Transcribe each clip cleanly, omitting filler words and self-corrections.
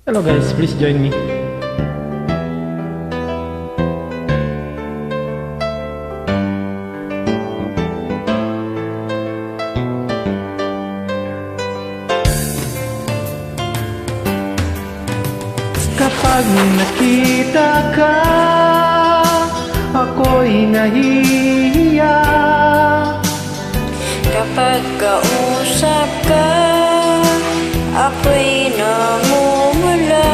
Hello guys, please join me. Kapag nakita ka, ako'y nahihiya. Kapag kausap ka, ako'y namumula.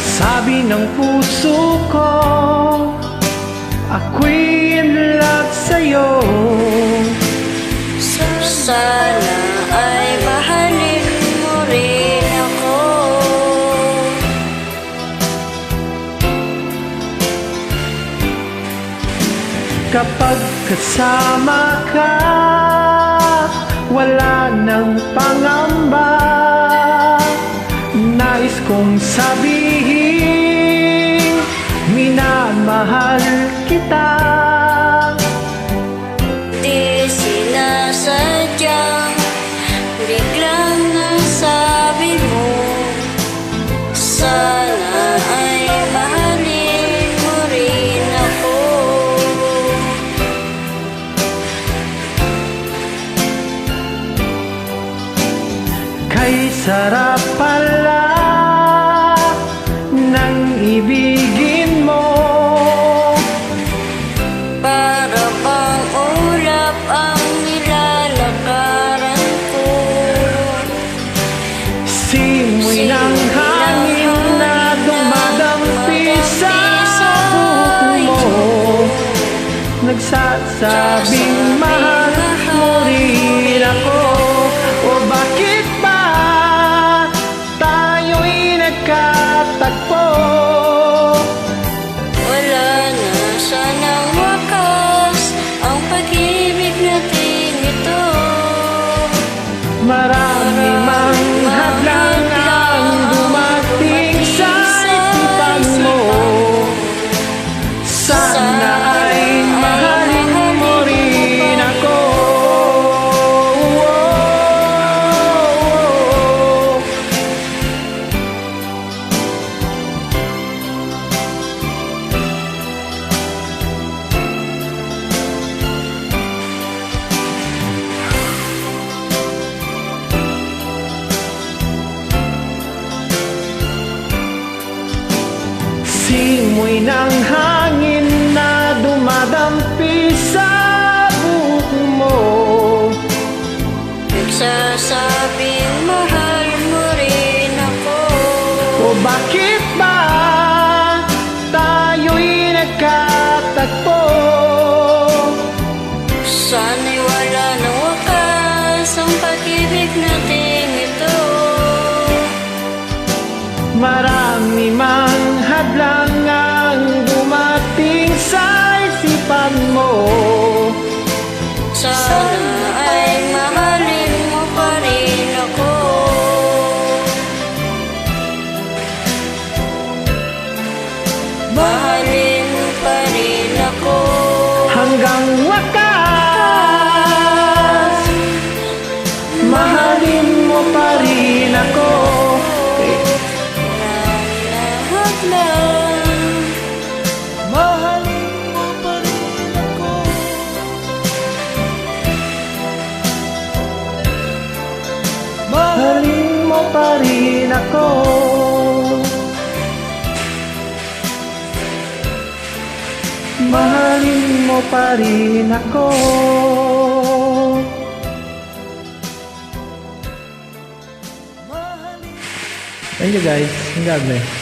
Sabi ng puso ko, ako'y in love sa'yo. Sana ay mahalin mo rin ako. Kapag kasama ka, wala nang pangamba. Nais kong sabihin, minamahal kita. Di sinasadyang biglang nasabi mo, sana ay mahalin mo rin ako. Kay sarap pala ng ibigin mo. Para bang ulap ang nilalakaran ko. Simoy ng hangin na dumadampi sa buhok mo, nagsasabing mahal mo rin ako. O bakit ba tayo'y nagkatagpo? Wala na sanang wakas ang pag-ibig natin ito. Marami mang hadlang ang dumating sa isipan mo. Sana ay mahalin mo rin ako. Simoy ng hangin na dumadampi sa buhok mo, Nagsasabing mahal mo rin ako. o bakit ba tayo'y nagkatagpo? Sana'y wala nang wakas ang pag-ibig natin ito. Marami mang hadlang ang dumating sa isipan mo. Sana ay mahalin mo pa rin ako. Mahalin mo pa rin ako. Hanggang wakas, mahalin mo pa rin ako. Lahat lang. Mahalin mo pa rin ako. Mahalin mo pa rin ako. Mahalin mo pa rin ako. Thank you guys. God bless.